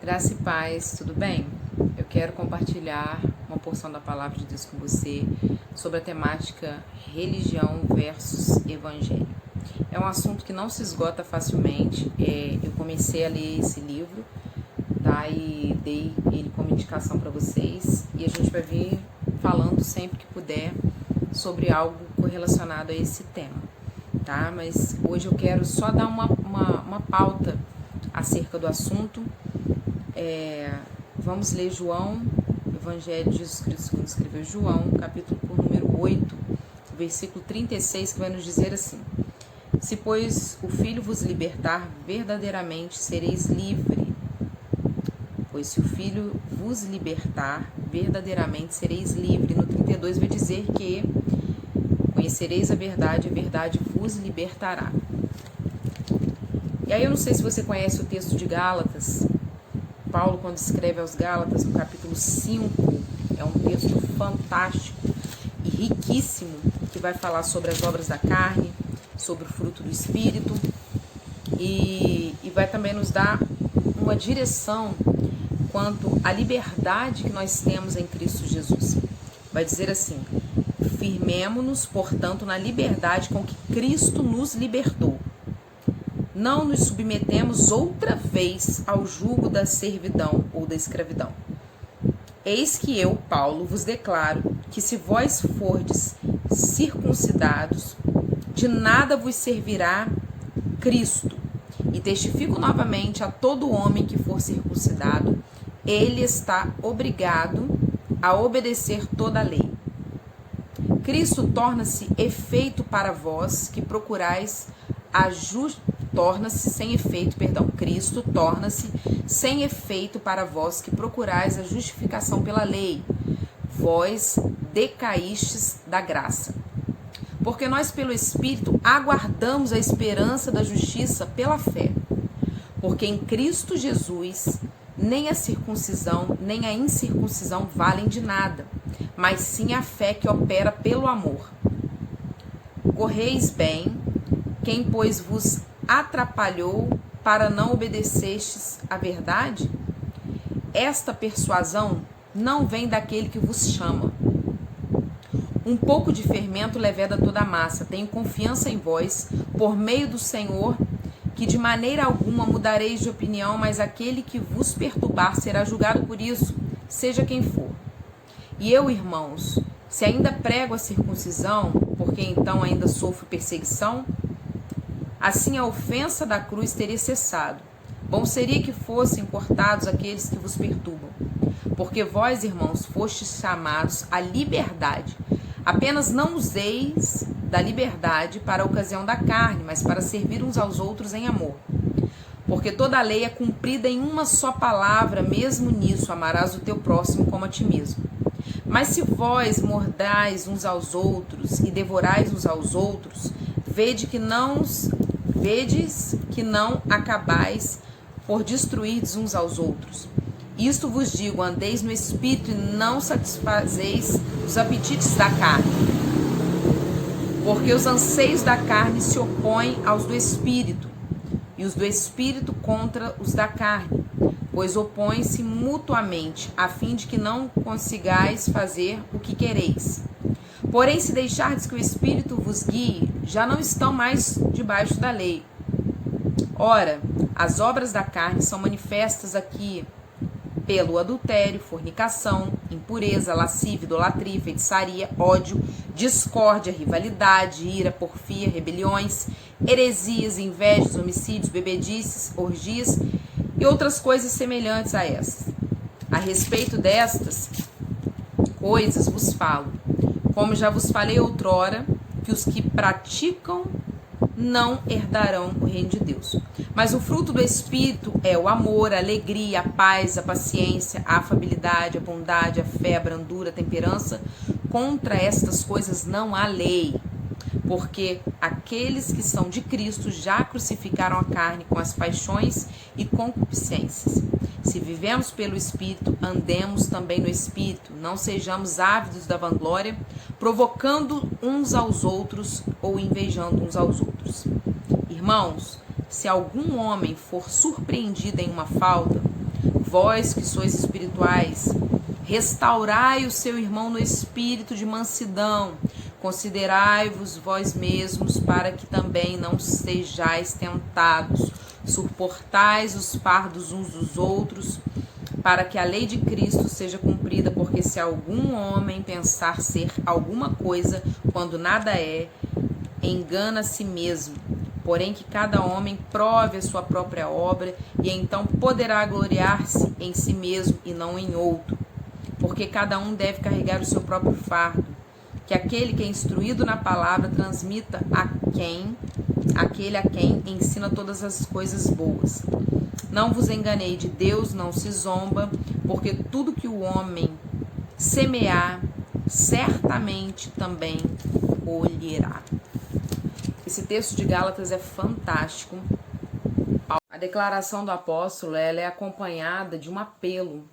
Graça e paz, tudo bem? Eu quero compartilhar uma porção da palavra de Deus com você sobre a temática religião versus evangelho. É um assunto que não se esgota facilmente. Eu comecei a ler esse livro, tá? E dei ele como indicação para vocês. E a gente vai vir falando sempre que puder sobre algo correlacionado a esse tema, tá? Mas hoje eu quero só dar uma pauta acerca do assunto. Vamos ler João, Evangelho de Jesus Cristo segundo escreveu João, capítulo por número 8, versículo 36, que vai nos dizer assim: Se, pois, o Filho vos libertar, verdadeiramente sereis livre. Pois se o Filho vos libertar, verdadeiramente sereis livre. No 32 vai dizer que conhecereis a verdade vos libertará. E aí eu não sei se você conhece o texto de Gálatas. Paulo, quando escreve aos Gálatas, no capítulo 5, é um texto fantástico e riquíssimo, que vai falar sobre as obras da carne, sobre o fruto do Espírito, e vai também nos dar uma direção quanto à liberdade que nós temos em Cristo Jesus. Vai dizer assim: firmemo-nos, portanto, na liberdade com que Cristo nos libertou. Não nos submetemos outra vez ao jugo da servidão ou da escravidão. Eis que eu, Paulo, vos declaro que se vós fordes circuncidados, de nada vos servirá Cristo. E testifico novamente a todo homem que for circuncidado, ele está obrigado a obedecer toda a lei. Cristo torna-se efeito para vós que procurais a justiça. Cristo torna-se sem efeito para vós que procurais a justificação pela lei. Vós decaístes da graça. Porque nós, pelo Espírito, aguardamos a esperança da justiça pela fé. Porque em Cristo Jesus, nem a circuncisão, nem a incircuncisão valem de nada, mas sim a fé que opera pelo amor. Correis bem, quem, pois, vos atrapalhou para não obedecestes à verdade? Esta persuasão não vem daquele que vos chama. Um pouco de fermento leveda toda a massa. Tenho confiança em vós, por meio do Senhor, que de maneira alguma mudareis de opinião, mas aquele que vos perturbar será julgado por isso, seja quem for. E eu, irmãos, se ainda prego a circuncisão, porque então ainda sofro perseguição, assim a ofensa da cruz teria cessado. Bom seria que fossem cortados aqueles que vos perturbam. Porque vós, irmãos, fostes chamados à liberdade. Apenas não useis da liberdade para a ocasião da carne, mas para servir uns aos outros em amor. Porque toda a lei é cumprida em uma só palavra, mesmo nisso, amarás o teu próximo como a ti mesmo. Mas se vós mordais uns aos outros e devorais uns aos outros, vedes que não acabais por destruir uns aos outros. Isto vos digo: andeis no Espírito e não satisfazeis os apetites da carne. Porque os anseios da carne se opõem aos do Espírito, e os do Espírito contra os da carne, pois opõem-se mutuamente, a fim de que não consigais fazer o que quereis. Porém, se deixardes que o Espírito vos guie, já não estão mais debaixo da lei. Ora, as obras da carne são manifestas aqui pelo adultério, fornicação, impureza, lascívia, idolatria, feitiçaria, ódio, discórdia, rivalidade, ira, porfia, rebeliões, heresias, invejas, homicídios, bebedices, orgias e outras coisas semelhantes a essas. A respeito destas coisas vos falo, como já vos falei outrora, que os que praticam não herdarão o reino de Deus. Mas o fruto do Espírito é o amor, a alegria, a paz, a paciência, a afabilidade, a bondade, a fé, a brandura, a temperança. Contra estas coisas não há lei. Porque aqueles que são de Cristo já crucificaram a carne com as paixões e concupiscências. Se vivemos pelo Espírito, andemos também no Espírito. Não sejamos ávidos da vanglória, provocando uns aos outros ou invejando uns aos outros. Irmãos, se algum homem for surpreendido em uma falta, vós que sois espirituais, restaurai o seu irmão no espírito de mansidão, considerai-vos vós mesmos, para que também não sejais tentados, suportais os fardos uns dos outros, para que a lei de Cristo seja cumprida, porque se algum homem pensar ser alguma coisa, quando nada é, engana a si mesmo. Porém que cada homem prove a sua própria obra, e então poderá gloriar-se em si mesmo e não em outro. Porque cada um deve carregar o seu próprio fardo. Que aquele que é instruído na palavra transmita aquele a quem ensina todas as coisas boas. Não vos enganei, de Deus não se zomba, porque tudo que o homem semear, certamente também colherá. Esse texto de Gálatas é fantástico. A declaração do apóstolo ela é acompanhada de um apelo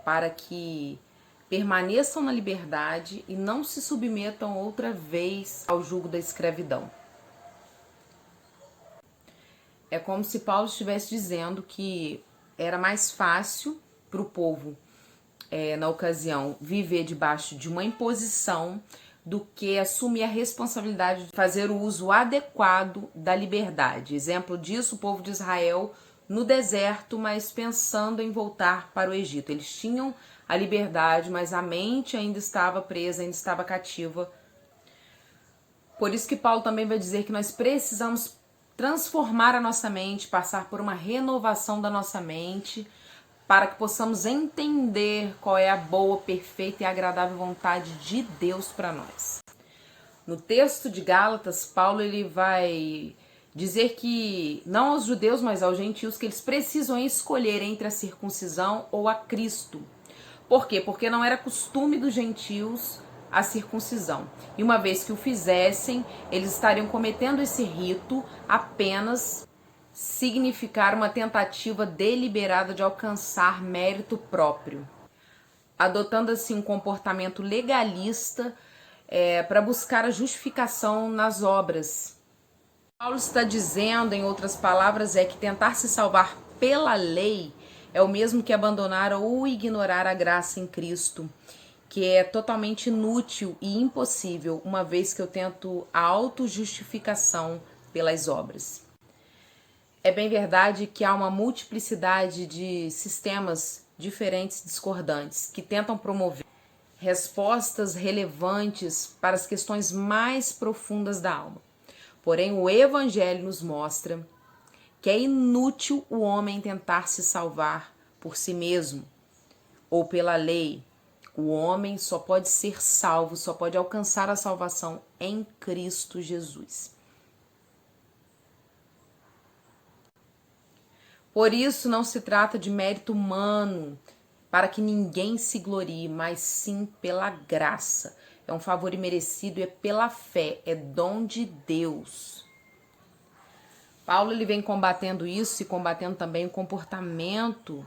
para que permaneçam na liberdade e não se submetam outra vez ao jugo da escravidão. É como se Paulo estivesse dizendo que era mais fácil para o povo, na ocasião, viver debaixo de uma imposição do que assumir a responsabilidade de fazer o uso adequado da liberdade. Exemplo disso, o povo de Israel no deserto, mas pensando em voltar para o Egito. Eles tinham a liberdade, mas a mente ainda estava presa, ainda estava cativa. Por isso que Paulo também vai dizer que nós precisamos transformar a nossa mente, passar por uma renovação da nossa mente, para que possamos entender qual é a boa, perfeita e agradável vontade de Deus para nós. No texto de Gálatas, Paulo ele vai dizer que não aos judeus, mas aos gentios, que eles precisam escolher entre a circuncisão ou a Cristo. Por quê? Porque não era costume dos gentios a circuncisão. E uma vez que o fizessem, eles estariam cometendo esse rito apenas significar uma tentativa deliberada de alcançar mérito próprio, adotando assim um comportamento legalista para buscar a justificação nas obras. Paulo está dizendo, em outras palavras, que tentar se salvar pela lei é o mesmo que abandonar ou ignorar a graça em Cristo, que é totalmente inútil e impossível, uma vez que eu tento a autojustificação pelas obras. É bem verdade que há uma multiplicidade de sistemas diferentes, discordantes, que tentam promover respostas relevantes para as questões mais profundas da alma. Porém, o Evangelho nos mostra que é inútil o homem tentar se salvar por si mesmo ou pela lei. O homem só pode ser salvo, só pode alcançar a salvação em Cristo Jesus. Por isso não se trata de mérito humano, para que ninguém se glorie, mas sim pela graça. É um favor imerecido e é pela fé, é dom de Deus. Paulo ele vem combatendo isso e combatendo também o comportamento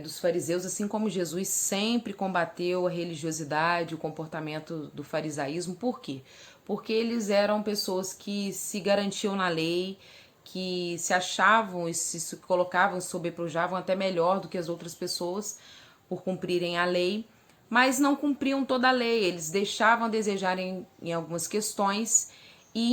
dos fariseus, assim como Jesus sempre combateu a religiosidade, o comportamento do farisaísmo. Por quê? Porque eles eram pessoas que se garantiam na lei, que se achavam e se colocavam, se sobrepujavam até melhor do que as outras pessoas por cumprirem a lei, mas não cumpriam toda a lei, eles deixavam a desejar em algumas questões e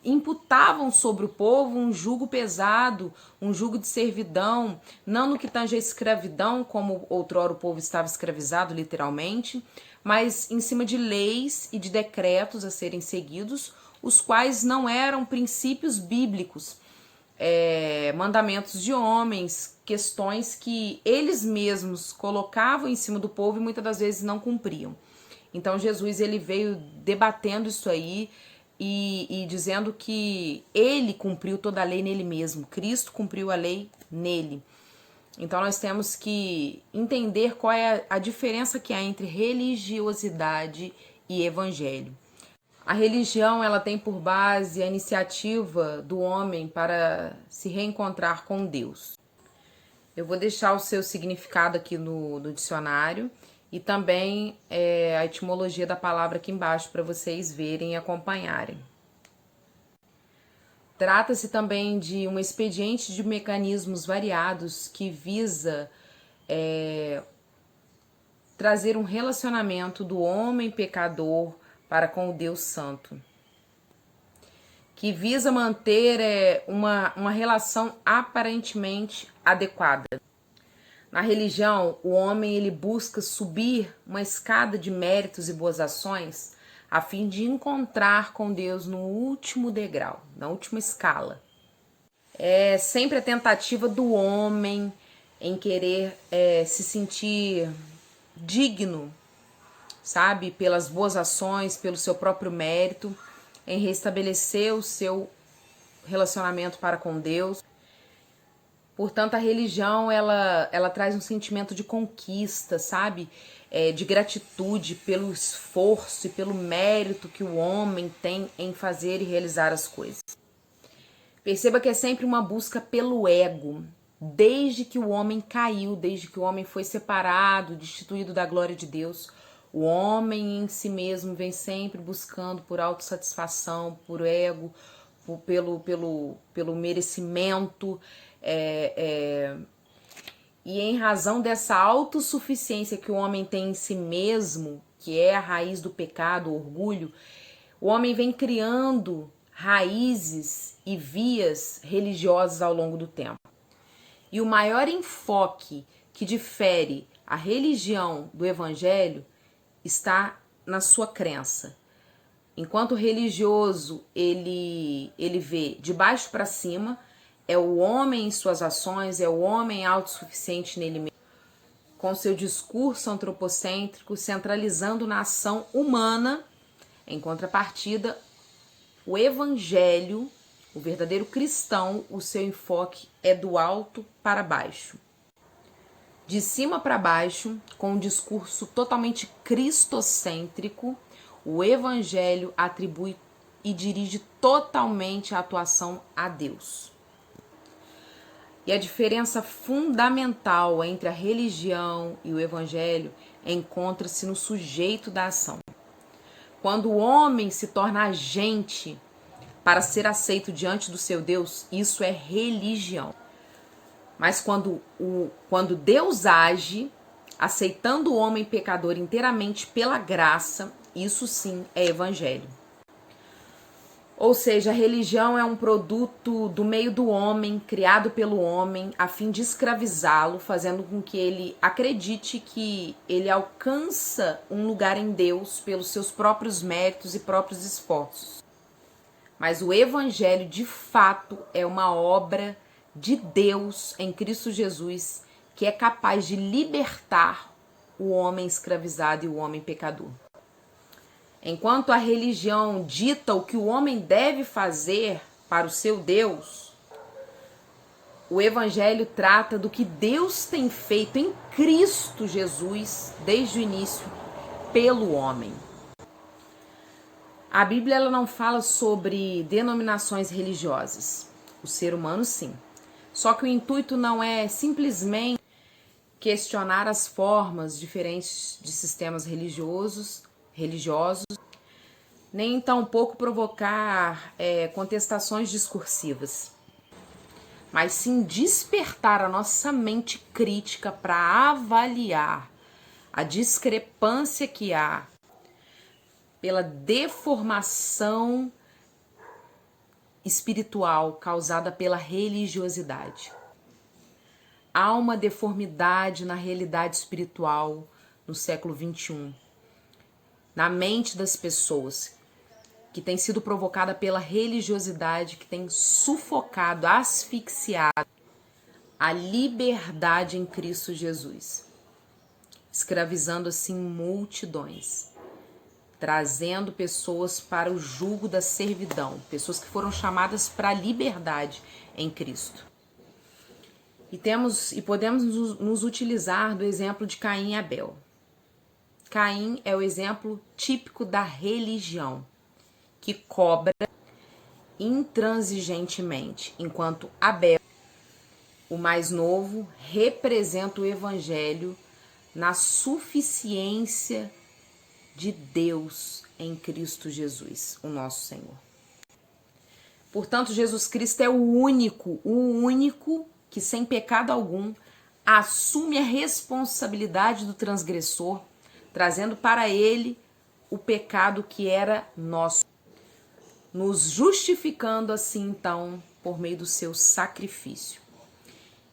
imputavam sobre o povo um jugo pesado, um jugo de servidão, não no que tange a escravidão, como outrora o povo estava escravizado literalmente, mas em cima de leis e de decretos a serem seguidos, os quais não eram princípios bíblicos, mandamentos de homens, questões que eles mesmos colocavam em cima do povo e muitas das vezes não cumpriam. Então Jesus ele veio debatendo isso aí e dizendo que ele cumpriu toda a lei nele mesmo, Cristo cumpriu a lei nele. Então nós temos que entender qual é a diferença que há entre religiosidade e evangelho. A religião ela tem por base a iniciativa do homem para se reencontrar com Deus. Eu vou deixar o seu significado aqui no dicionário e também a etimologia da palavra aqui embaixo para vocês verem e acompanharem. Trata-se também de um expediente de mecanismos variados que visa trazer um relacionamento do homem pecador para com o Deus Santo, que visa manter uma relação aparentemente adequada. Na religião, o homem ele busca subir uma escada de méritos e boas ações a fim de encontrar com Deus no último degrau, na última escala. É sempre a tentativa do homem em querer se sentir digno, sabe, pelas boas ações, pelo seu próprio mérito, em restabelecer o seu relacionamento para com Deus. Portanto, a religião, ela traz um sentimento de conquista, sabe? De gratitude pelo esforço e pelo mérito que o homem tem em fazer e realizar as coisas. Perceba que é sempre uma busca pelo ego. Desde que o homem caiu, desde que o homem foi separado, destituído da glória de Deus, o homem em si mesmo vem sempre buscando por autossatisfação, por ego, pelo merecimento, e em razão dessa autossuficiência que o homem tem em si mesmo, que é a raiz do pecado, o orgulho, o homem vem criando raízes e vias religiosas ao longo do tempo. E o maior enfoque que difere a religião do evangelho está na sua crença. Enquanto o religioso ele vê de baixo para cima, é o homem em suas ações, é o homem autossuficiente nele mesmo, com seu discurso antropocêntrico, centralizando na ação humana. Em contrapartida, o evangelho, o verdadeiro cristão, o seu enfoque é do alto para baixo. De cima para baixo, com um discurso totalmente cristocêntrico, o evangelho atribui e dirige totalmente a atuação a Deus. E a diferença fundamental entre a religião e o evangelho encontra-se no sujeito da ação. Quando o homem se torna agente para ser aceito diante do seu Deus, isso é religião. Mas quando Deus age, aceitando o homem pecador inteiramente pela graça, isso sim é evangelho. Ou seja, a religião é um produto do meio do homem, criado pelo homem, a fim de escravizá-lo, fazendo com que ele acredite que ele alcança um lugar em Deus pelos seus próprios méritos e próprios esforços. Mas o evangelho, de fato, é uma obra de Deus em Cristo Jesus, que é capaz de libertar o homem escravizado e o homem pecador. Enquanto a religião dita o que o homem deve fazer para o seu Deus, o evangelho trata do que Deus tem feito em Cristo Jesus desde o início pelo homem. A Bíblia ela não fala sobre denominações religiosas. O ser humano sim. Só que o intuito não é simplesmente questionar as formas diferentes de sistemas religiosos, nem tampouco provocar contestações discursivas, mas sim despertar a nossa mente crítica para avaliar a discrepância que há pela deformação espiritual causada pela religiosidade. Há uma deformidade na realidade espiritual no século XXI, na mente das pessoas, que tem sido provocada pela religiosidade, que tem sufocado, asfixiado a liberdade em Cristo Jesus, escravizando assim multidões, trazendo pessoas para o jugo da servidão, pessoas que foram chamadas para a liberdade em Cristo. E podemos nos utilizar do exemplo de Caim e Abel. Caim é o exemplo típico da religião, que cobra intransigentemente, enquanto Abel, o mais novo, representa o evangelho na suficiência de Deus em Cristo Jesus, o nosso Senhor. Portanto, Jesus Cristo é o único que sem pecado algum assume a responsabilidade do transgressor, trazendo para ele o pecado que era nosso, nos justificando assim, então, por meio do seu sacrifício.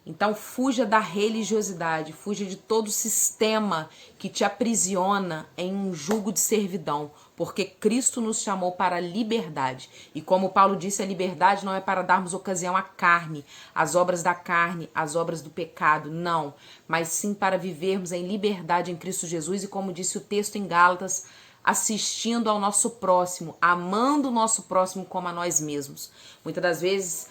Então, fuja da religiosidade, fuja de todo sistema que te aprisiona em um jugo de servidão, porque Cristo nos chamou para a liberdade. E como Paulo disse, a liberdade não é para darmos ocasião à carne, às obras da carne, às obras do pecado, não, mas sim para vivermos em liberdade em Cristo Jesus e, como disse o texto em Gálatas, assistindo ao nosso próximo, amando o nosso próximo como a nós mesmos. Muitas das vezes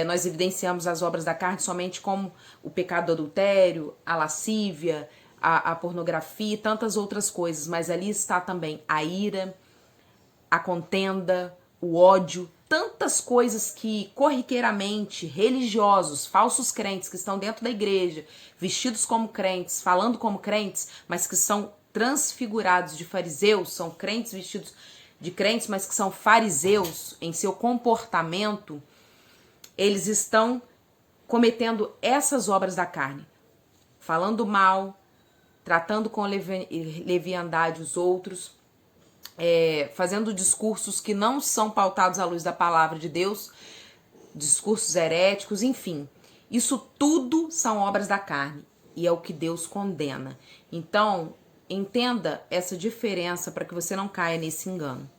nós evidenciamos as obras da carne somente como o pecado do adultério, a lascívia, a pornografia e tantas outras coisas, mas ali está também a ira, a contenda, o ódio, tantas coisas que corriqueiramente religiosos, falsos crentes que estão dentro da igreja, vestidos como crentes, falando como crentes, mas que são transfigurados de fariseus, são crentes vestidos de crentes, mas que são fariseus em seu comportamento, eles estão cometendo essas obras da carne, falando mal, tratando com leviandade os outros, fazendo discursos que não são pautados à luz da palavra de Deus, discursos heréticos, enfim. Isso tudo são obras da carne e é o que Deus condena. Então, entenda essa diferença para que você não caia nesse engano.